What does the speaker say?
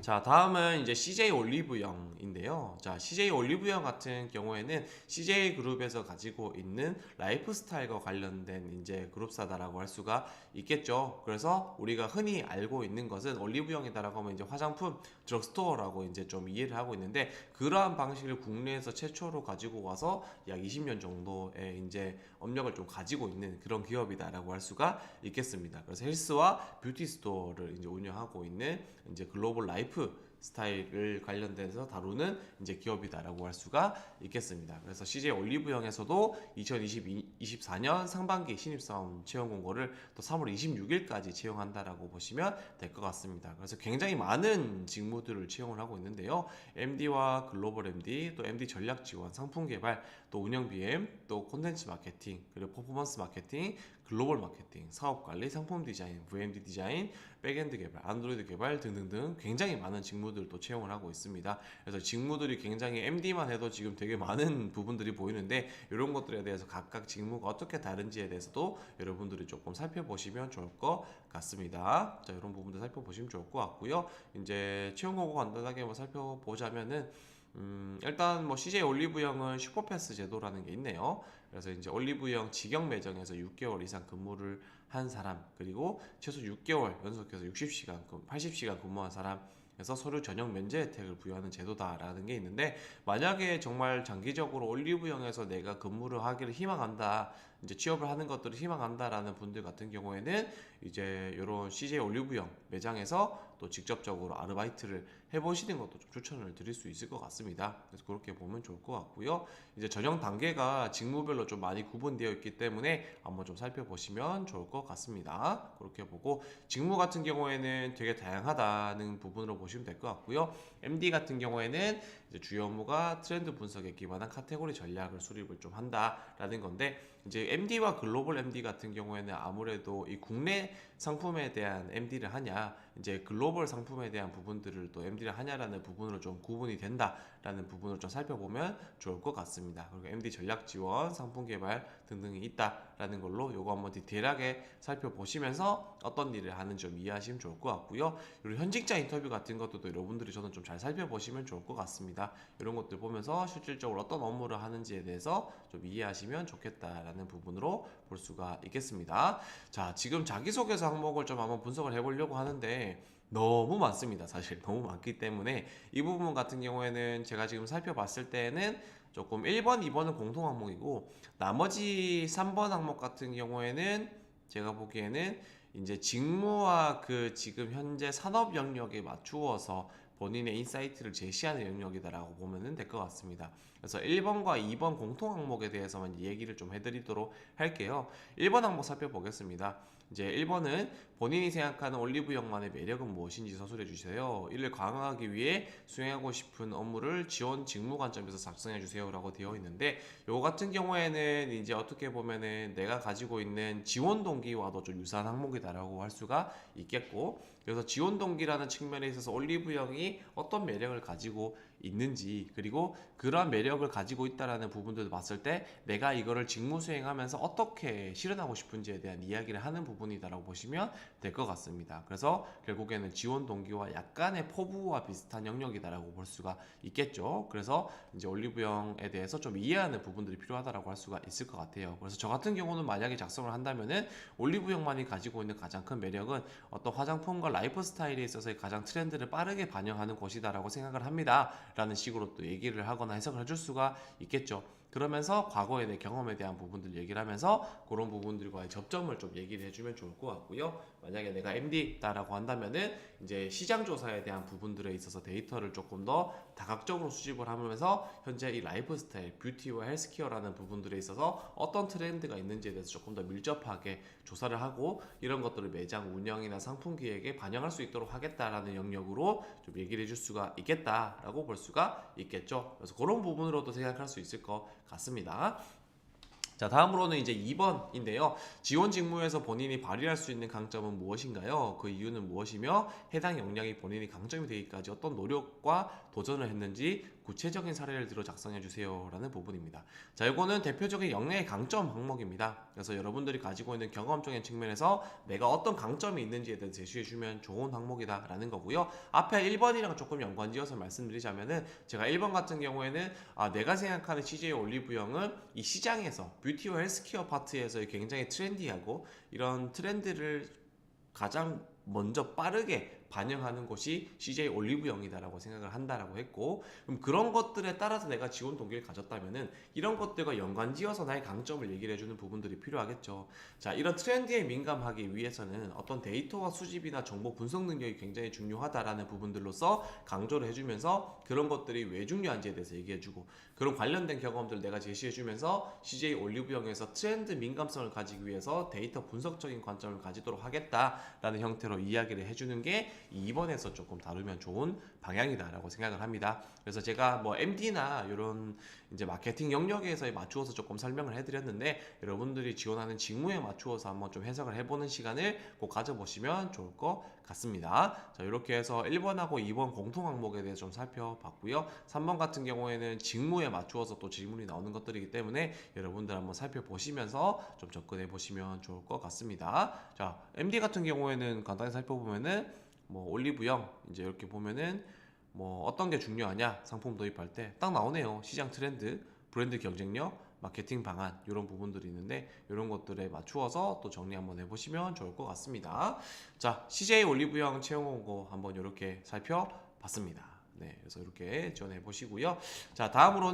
자, 다음은 이제 CJ 올리브영인데요. 자, CJ 올리브영 같은 경우에는 CJ 그룹에서 가지고 있는 라이프 스타일과 관련된 이제 그룹사다라고 할 수가 있겠죠. 그래서 우리가 흔히 알고 있는 것은 올리브영이다라고 하면 이제 화장품 드럭스토어라고 이제 좀 이해를 하고 있는데, 그러한 방식을 국내에서 최초로 가지고 와서 약 20년 정도의 이제 업력을 좀 가지고 있는 그런 기업이다라고 할 수가 있겠습니다. 그래서 헬스와 뷰티 스토어를 이제 운영하고 있는 이제 글로벌 라이프 스타일을 관련돼서 다루는 이제 기업이다라고 할 수가 있겠습니다. 그래서 CJ 올리브영에서도 2024년 상반기 신입사원 채용 공고를 또 3월 26일까지 채용한다라고 보시면 될 것 같습니다. 그래서 굉장히 많은 직무들을 채용을 하고 있는데요. MD와 글로벌 MD, 또 MD 전략 지원, 상품 개발, 또 운영 BM, 또 콘텐츠 마케팅, 그리고 퍼포먼스 마케팅, 글로벌 마케팅, 사업 관리, 상품 디자인, VMD 디자인, 백엔드 개발, 안드로이드 개발 등등등 굉장히 많은 직무들도 채용을 하고 있습니다. 그래서 직무들이 굉장히 MD만 해도 지금 되게 많은 부분들이 보이는데, 이런 것들에 대해서 각각 직무가 어떻게 다른지에 대해서도 여러분들이 조금 살펴보시면 좋을 것 같습니다. 자, 이런 부분들 살펴보시면 좋을 것 같고요. 이제 채용 공고 간단하게 한번 살펴보자면은 일단 뭐 CJ 올리브영은 슈퍼패스 제도라는 게 있네요. 그래서 이제 올리브영 직영 매장에서 6개월 이상 근무를 한 사람, 그리고 최소 6개월 연속해서 60시간, 80시간 근무한 사람, 그래서 서류 전형 면제 혜택을 부여하는 제도다라는 게 있는데, 만약에 정말 장기적으로 올리브영에서 내가 근무를 하기를 희망한다, 이제 취업을 하는 것들을 희망한다라는 분들 같은 경우에는 이제 이런 CJ 올리브영 매장에서 또 직접적으로 아르바이트를 해보시는 것도 좀 추천을 드릴 수 있을 것 같습니다. 그래서 그렇게 보면 좋을 것 같고요. 이제 전형 단계가 직무별로 좀 많이 구분되어 있기 때문에 한번 좀 살펴보시면 좋을 것 같습니다. 그렇게 보고 직무 같은 경우에는 되게 다양하다는 부분으로 보시면 될 것 같고요. MD 같은 경우에는 이제 주요 업무가 트렌드 분석에 기반한 카테고리 전략을 수립을 좀 한다라는 건데, 이제 MD와 글로벌 MD 같은 경우에는 아무래도 이 국내 상품에 대한 MD를 하냐, 이제 글로벌 상품에 대한 부분들을 또 MD를 하냐라는 부분으로 좀 구분이 된다라는 부분을 좀 살펴보면 좋을 것 같습니다. 그리고 MD 전략 지원, 상품 개발 등등이 있다라는 걸로 요거 한번 디테일하게 살펴보시면서 어떤 일을 하는지 좀 이해하시면 좋을 것 같고요. 그리고 현직자 인터뷰 같은 것도 여러분들이 저는 좀 잘 살펴보시면 좋을 것 같습니다. 이런 것들 보면서 실질적으로 어떤 업무를 하는지에 대해서 좀 이해하시면 좋겠다라는 부분으로 볼 수가 있겠습니다. 자, 지금 자기소개서 항목을 좀 한번 분석을 해보려고 하는데 너무 많습니다. 사실 너무 많기 때문에 이 부분 같은 경우에는 제가 지금 살펴봤을 때는 조금 1번, 2번은 공통 항목이고, 나머지 3번 항목 같은 경우에는 제가 보기에는 이제 직무와 그 지금 현재 산업 영역에 맞추어서 본인의 인사이트를 제시하는 영역이다라고 보면 될 것 같습니다. 그래서 1번과 2번 공통 항목에 대해서만 얘기를 좀 해드리도록 할게요. 1번 항목 살펴보겠습니다. 이제 1번은 본인이 생각하는 올리브영만의 매력은 무엇인지 서술해 주세요. 이를 강화하기 위해 수행하고 싶은 업무를 지원 직무 관점에서 작성해 주세요라고 되어 있는데, 요 같은 경우에는 이제 어떻게 보면은 내가 가지고 있는 지원 동기와도 좀 유사한 항목이다라고 할 수가 있겠고, 그래서 지원 동기라는 측면에 있어서 올리브영이 어떤 매력을 가지고 있는지, 그리고 그러한 매력을 가지고 있다라는 부분들을 봤을 때 내가 이거를 직무 수행하면서 어떻게 실현하고 싶은지에 대한 이야기를 하는 부분이다라고 보시면 될 것 같습니다. 그래서 결국에는 지원 동기와 약간의 포부와 비슷한 영역이다라고 볼 수가 있겠죠. 그래서 이제 올리브영에 대해서 좀 이해하는 부분들이 필요하다라고 할 수가 있을 것 같아요. 그래서 저 같은 경우는 만약에 작성을 한다면은 올리브영만이 가지고 있는 가장 큰 매력은 어떤 화장품과 라이프 스타일에 있어서의 가장 트렌드를 빠르게 반영하는 곳이다라고 생각을 합니다. 라는 식으로 또 얘기를 하거나 해석을 해줄 수가 있겠죠. 그러면서 과거의 내 경험에 대한 부분들 얘기를 하면서 그런 부분들과의 접점을 좀 얘기를 해주면 좋을 것 같고요. 만약에 내가 MD다라고 한다면은 이제 시장 조사에 대한 부분들에 있어서 데이터를 조금 더 다각적으로 수집을 하면서 현재 이 라이프 스타일, 뷰티와 헬스케어라는 부분들에 있어서 어떤 트렌드가 있는지에 대해서 조금 더 밀접하게 조사를 하고, 이런 것들을 매장 운영이나 상품 기획에 반영할 수 있도록 하겠다라는 영역으로 좀 얘기를 해줄 수가 있겠다라고 볼 수가 있겠죠. 그래서 그런 부분으로도 생각할 수 있을 것 같습니다. 자, 다음으로는 이제 2번인데요. 지원 직무에서 본인이 발휘할 수 있는 강점은 무엇인가요? 그 이유는 무엇이며 해당 역량이 본인이 강점이 되기까지 어떤 노력과 도전을 했는지 구체적인 사례를 들어 작성해 주세요 라는 부분입니다. 자, 이거는 대표적인 역량의 강점 항목입니다. 그래서 여러분들이 가지고 있는 경험적인 측면에서 내가 어떤 강점이 있는지에 대해 제시해 주면 좋은 항목이다 라는 거고요. 앞에 1번이랑 조금 연관지어서 말씀드리자면은 제가 1번 같은 경우에는 내가 생각하는 CJ 올리브영은 이 시장에서 뷰티와 헬스케어 파트에서 굉장히 트렌디하고 이런 트렌드를 가장 먼저 빠르게 반영하는 곳이 CJ 올리브영이다라고 생각을 한다라고 했고, 그럼 그런 것들에 따라서 내가 지원 동기를 가졌다면은 이런 것들과 연관지어서 나의 강점을 얘기를 해주는 부분들이 필요하겠죠. 자, 이런 트렌드에 민감하기 위해서는 어떤 데이터와 수집이나 정보 분석 능력이 굉장히 중요하다라는 부분들로서 강조를 해주면서 그런 것들이 왜 중요한지에 대해서 얘기해주고, 그런 관련된 경험들 내가 제시해주면서 CJ 올리브영에서 트렌드 민감성을 가지기 위해서 데이터 분석적인 관점을 가지도록 하겠다라는 형태로 이야기를 해주는 게 2번에서 조금 다루면 좋은 방향이다라고 생각을 합니다. 그래서 제가 뭐 MD나 이런 이제 마케팅 영역에서 맞추어서 조금 설명을 해드렸는데, 여러분들이 지원하는 직무에 맞추어서 한번 좀 해석을 해보는 시간을 꼭 가져보시면 좋을 것 같습니다. 자, 이렇게 해서 1번하고 2번 공통 항목에 대해서 좀 살펴봤고요. 3번 같은 경우에는 직무에 맞추어서 또 질문이 나오는 것들이기 때문에 여러분들 한번 살펴보시면서 좀 접근해 보시면 좋을 것 같습니다. 자, MD 같은 경우에는 간단히 살펴보면은 뭐 올리브영 이제 이렇게 보면은 뭐 어떤 게 중요하냐, 상품 도입할 때 딱 나오네요. 시장 트렌드, 브랜드 경쟁력, 마케팅 방안 이런 부분들이 있는데 이런 것들에 맞추어서 또 정리 한번 해보시면 좋을 것 같습니다. 자, CJ 올리브영 채용 홍보 한번 이렇게 살펴봤습니다. 네, 그래서 이렇게 지원해 보시고요. 자, 다음으로는